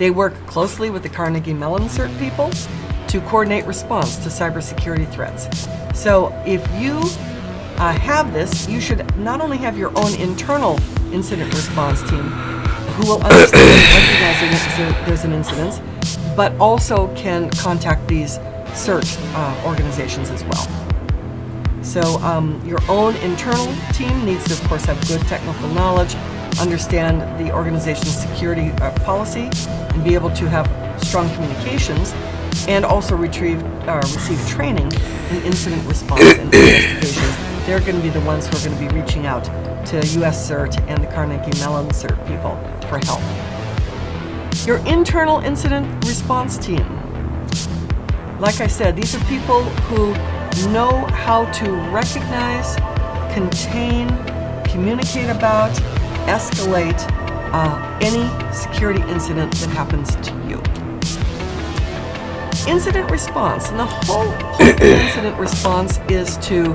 They work closely with the Carnegie Mellon CERT people to coordinate response to cybersecurity threats. So if you have this, you should not only have your own internal incident response team who will understand recognizing that there's an incident, but also can contact these CERT organizations as well. So your own internal team needs to, of course, have good technical knowledge, understand the organization's security policy, and be able to have strong communications, and also receive training in incident response and investigations. They're going to be the ones who are going to be reaching out to US CERT and the Carnegie Mellon CERT people for help. Your internal incident response team. Like I said, these are people who know how to recognize, contain, communicate about, escalate any security incident that happens to you. Incident response, and the whole point of incident response is to,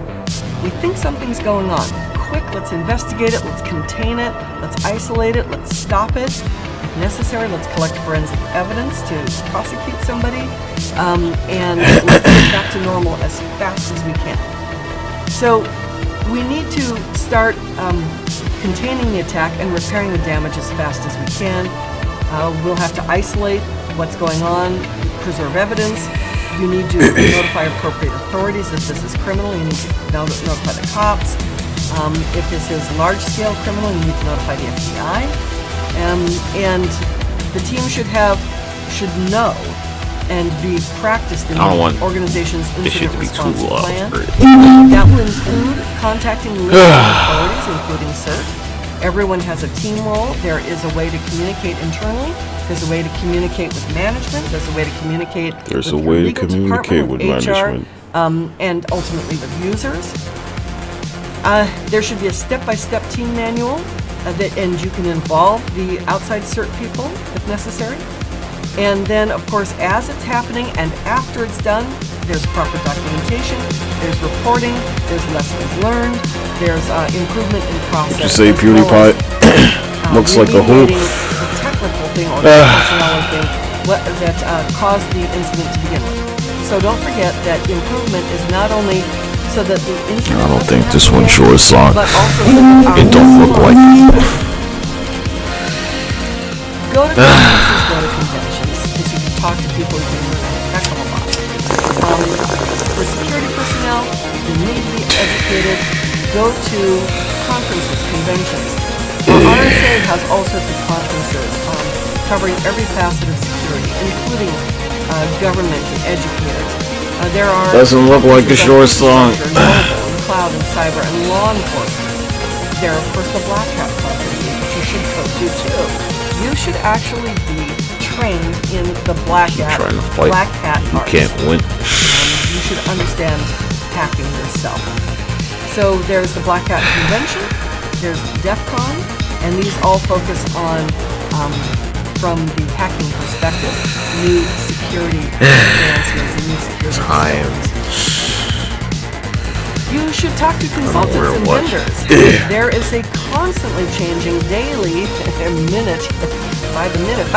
we think something's going on. Quick, let's investigate it, let's contain it, let's isolate it, let's stop it. If necessary, let's collect forensic evidence to prosecute somebody, and let's get back to normal as fast as we can. So we need to start containing the attack and repairing the damage as fast as we can. We'll have to isolate what's going on, preserve evidence. You need to notify appropriate authorities. If this is criminal, you need to notify the cops. If this is large-scale criminal, you need to notify the FBI. And the team should know and be practiced in the organization's incident response plan. That will include contacting legal authorities, including CERT. Everyone has a team role. There is a way to communicate internally. There's a way to communicate with management. There's a way to communicate with management. And ultimately with users. There should be a step-by-step team manual, and you can involve the outside CERT people if necessary. And then, of course, as it's happening and after it's done, there's proper documentation, there's reporting, there's lessons learned, there's improvement in process. Did you say PewDiePie? Looks like a whole technical thing or personnel thing that caused the incident to begin with. So don't forget that improvement is not only so that the incident I don't think this one sure is long. But also so that it don't look like go to conferences, go to conventions, because you can talk to people who can learn a heck of a lot. For security personnel, you need to be educated. Go to conferences, conventions. Our RSA has all sorts of conferences covering every facet of security, including government and educators. There are doesn't look like a short song. Cloud and cyber and law enforcement. There are, of course, the Black Hat conferences, which you should go to too. You should actually be trained in the Black Hat art. You can't win. You should understand hacking yourself. So there's the Black Hat Convention, there's DEF CON, and these all focus on, from the hacking perspective, new security advancements and new security systems. You should talk to consultants and vendors. There is a constantly changing, daily, minute by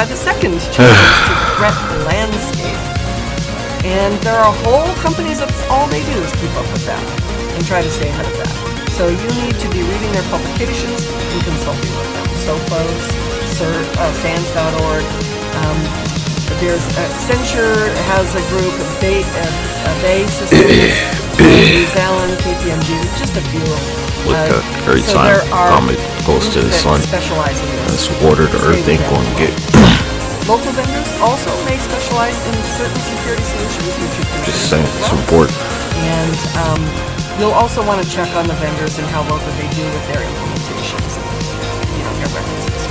the second changing threat landscape. And there are whole companies that's all they do is keep up with that and try to stay ahead of that. So you need to be reading their publications and consulting with them. SOPHOS, SANS.org. There's Accenture has a group, Bay Systems, New Zealand, KPMG, just a few. Every time Comet goes to the sun, that's water the earth ain't going to get. Local vendors also may specialize in certain security solutions, which you can just saying, support. And you'll also want to check on the vendors and how well they do with their implementations. Their references.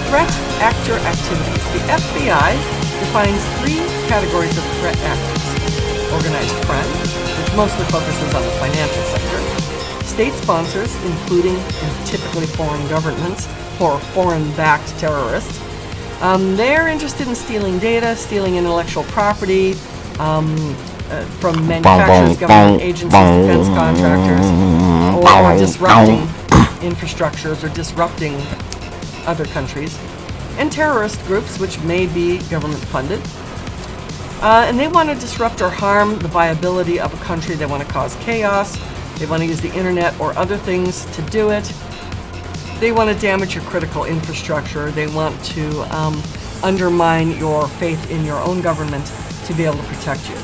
Threat actor activities. The FBI defines 3 categories of threat actors. Organized crime, which mostly focuses on the financial sector. State sponsors, including typically foreign governments or foreign-backed terrorists. They're interested in stealing data, stealing intellectual property from manufacturers, government agencies, defense contractors, or disrupting infrastructures or disrupting other countries. and terrorist groups, which may be government funded. And they want to disrupt or harm the viability of a country. They want to cause chaos. They want to use the internet or other things to do it. They want to damage your critical infrastructure. They want to undermine your faith in your own government to be able to protect you.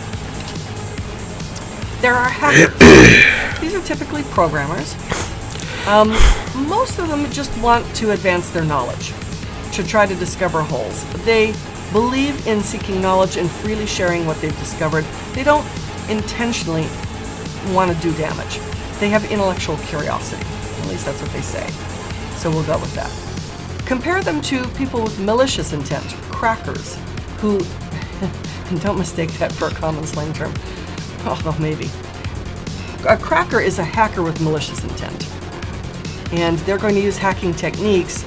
There are hackers. These are typically programmers. Most of them just want to advance their knowledge, to try to discover holes. They believe in seeking knowledge and freely sharing what they've discovered. They don't intentionally want to do damage. They have intellectual curiosity. At least that's what they say. So we'll go with that. Compare them to people with malicious intent, crackers, who, and don't mistake that for a common slang term, although maybe. A cracker is a hacker with malicious intent. And they're going to use hacking techniques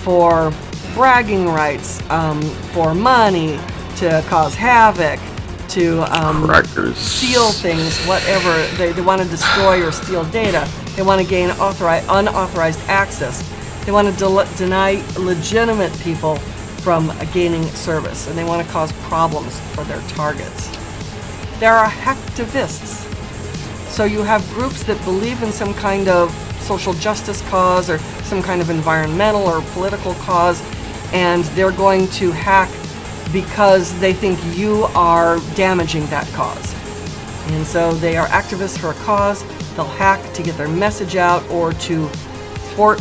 for bragging rights, for money, to cause havoc, to steal things, whatever. They want to destroy or steal data. They want to gain unauthorized access. They want to deny legitimate people from gaining service, and they want to cause problems for their targets. There are hacktivists. So you have groups that believe in some kind of social justice cause or some kind of environmental or political cause, and they're going to hack because they think you are damaging that cause. And so they are activists for a cause. They'll hack to get their message out or to thwart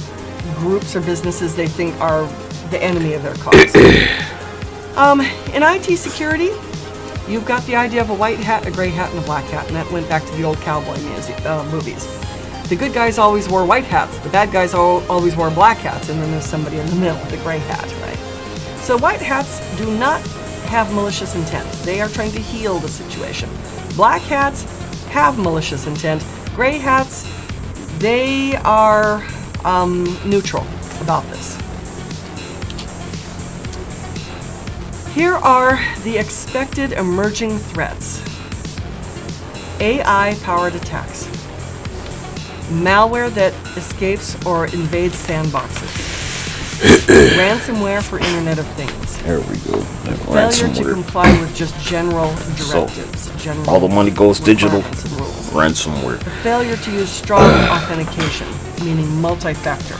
groups or businesses they think are the enemy of their cause. In IT security, you've got the idea of a white hat, a gray hat, and a black hat, and that went back to the old cowboy movies. The good guys always wore white hats, the bad guys always wore black hats, and then there's somebody in the middle, the gray hat, right? So white hats do not have malicious intent. They are trying to heal the situation. Black hats have malicious intent. Gray hats, they are neutral about this. Here are the expected emerging threats. AI-powered attacks. Malware that escapes or invades sandboxes. Ransomware for Internet of Things. There we go. Failure to comply with just general directives. So, all the money goes digital. Ransomware. The failure to use strong authentication, meaning multi-factor.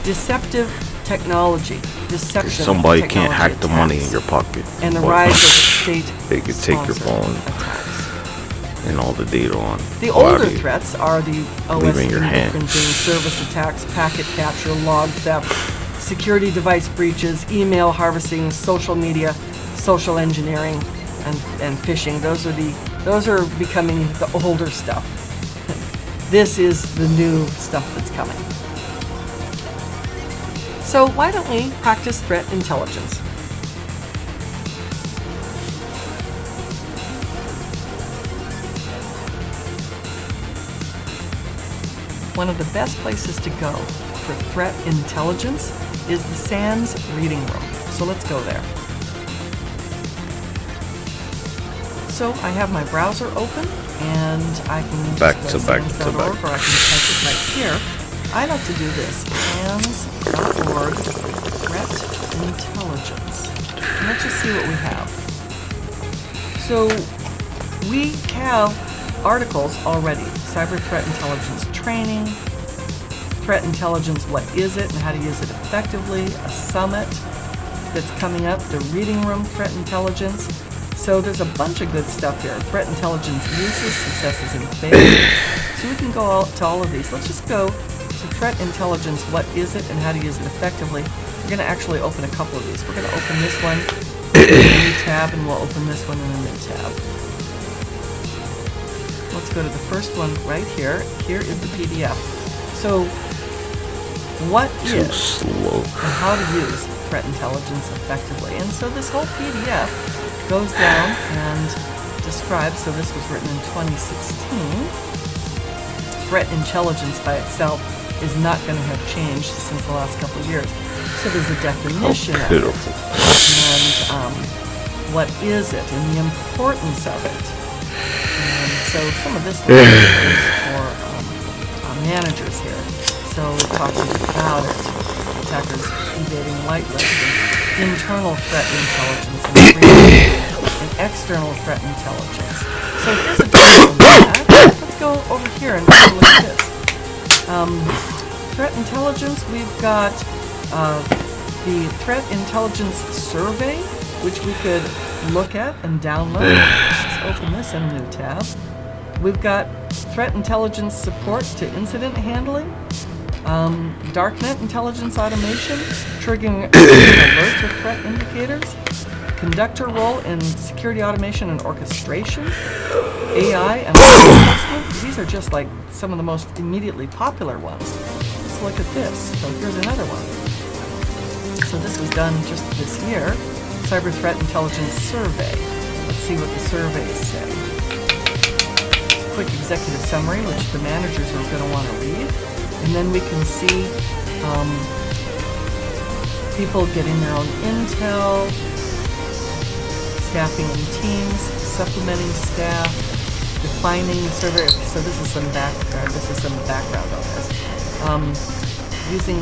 Deceptive technology. Deception. Somebody can't hack the money in your pocket. And the rise of state. They could take your phone and all the data on. The older threats are the OS fingerprinting, service attacks, packet capture, log theft, security device breaches, email harvesting, social media, social engineering, and phishing. Those are becoming the older stuff. This is the new stuff that's coming. So why don't we practice threat intelligence? One of the best places to go for threat intelligence is the SANS reading room. So let's go there. So I have my browser open and I can just back go to back, or I can type it right here. I like to do this, SANS.org threat intelligence. And let's just see what we have. So we have articles already. Cyber threat intelligence training, threat intelligence, what is it and how to use it effectively, a summit that's coming up, the reading room threat intelligence. So there's a bunch of good stuff here. Threat intelligence uses, successes and failures. So we can go to all of these. Let's just go to threat intelligence, what is it and how to use it effectively. We're going to actually open a couple of these. We're going to open this one in a new tab and we'll open this one in a new tab. Let's go to the first one right here. Here is the PDF. So, what is and how to use threat intelligence effectively? And so this whole PDF goes down and describes, so this was written in 2016. Threat intelligence by itself is not going to have changed since the last couple of years. So there's a definition of it, and what is it, and the importance of it. And so some of this is for managers here. So talking about it. attackers evading whitelists, and internal threat intelligence, and external threat intelligence. So here's a demo of that. Let's go over here and take a look at this. Threat intelligence, we've got the Threat Intelligence Survey, which we could look at and download. Let's open this in a new tab. We've got Threat Intelligence Support to Incident Handling, Darknet Intelligence Automation, triggering alerts with threat indicators, Conductor role in security automation and orchestration, AI and enforcement. These are just like some of the most immediately popular ones. Let's look at this. So here's another one. So this was done just this year. Cyber Threat Intelligence Survey. Let's see what the surveys say. Quick executive summary, which the managers are going to want to read. And then we can see people getting their own intel, staffing in teams, supplementing staff, defining the survey. So this is some background on this. Using,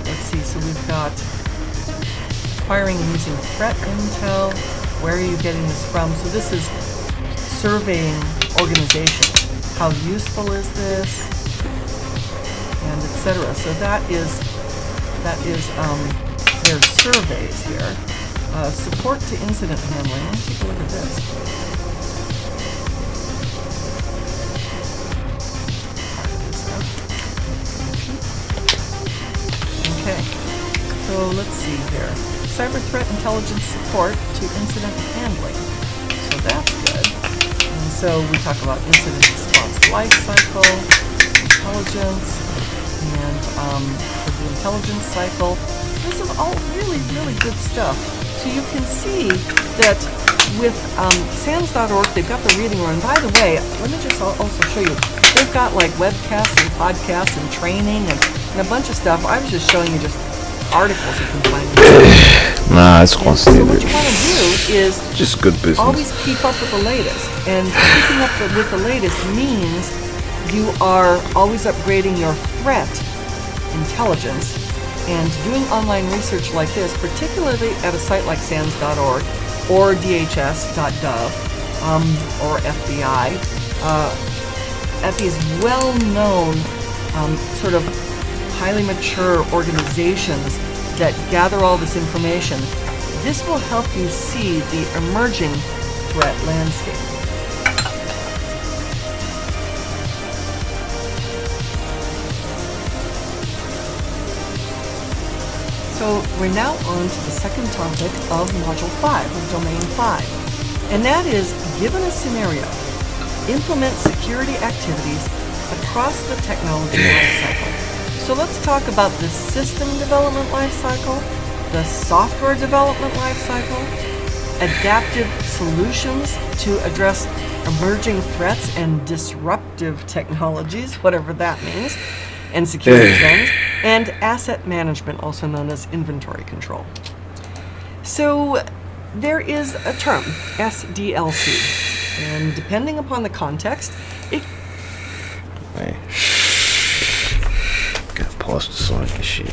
let's see, so we've got acquiring and using threat intel. Where are you getting this from? So this is surveying organizations. How useful is this? And etc. So that is their surveys here. Support to incident handling. Let's take a look at this. Okay, so let's see here. Cyber threat intelligence support to incident handling. So that's good. And so we talk about incident response lifecycle, intelligence, and for the intelligence cycle. This is all really, really good stuff. So you can see that with SANS.org, they've got the reading room. And by the way, let me just also show you. They've got like webcasts and podcasts and training and a bunch of stuff. I was just showing you just articles you can find. Nah, it's constantly. So what you want to do is just good business. Always keep up with the latest. And keeping up with the latest means you are always upgrading your threat intelligence. And doing online research like this, particularly at a site like SANS.org or DHS.gov or FBI, at these well-known, sort of highly mature organizations that gather all this information, this will help you see the emerging threat landscape. So we're now on to the second topic of Module 5, of Domain 5. And that is, given a scenario, implement security activities across the technology lifecycle. So let's talk about the system development lifecycle, the software development lifecycle, adaptive solutions to address emerging threats and disruptive technologies, whatever that means, and security trends, and asset management, also known as inventory control. So there is a term, SDLC, and depending upon the context, it... Hey. Gotta pause the song and shit.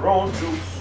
CRON juice.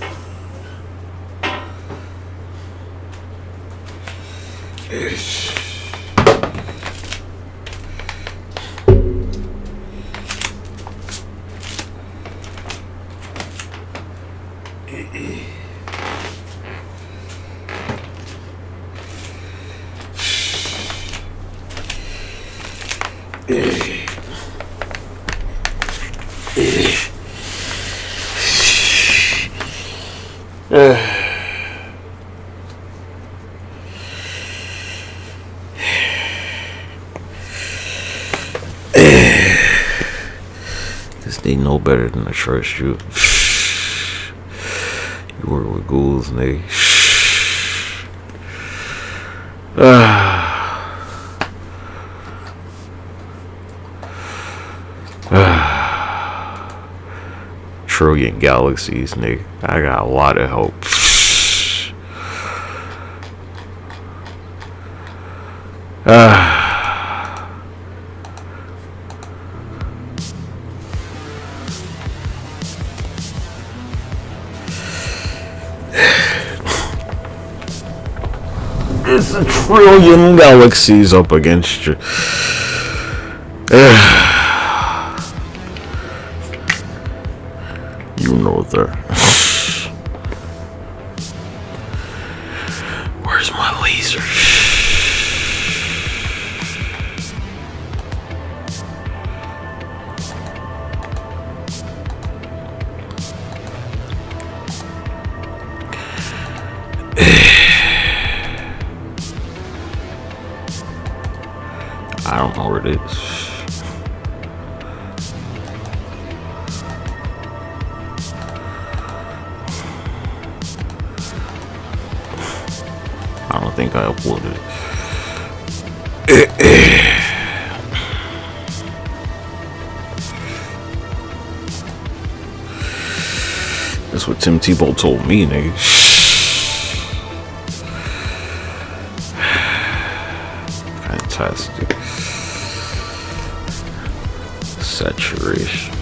Cause they know better than to trust you. You work with ghouls and they trillion galaxies, nigga. I got a lot of help. It's a trillion galaxies up against you. You know that. Where's my laser? I don't know where it is. I don't think I uploaded it. That's what Tim Tebow told me, nigga. Fantastic. Saturation.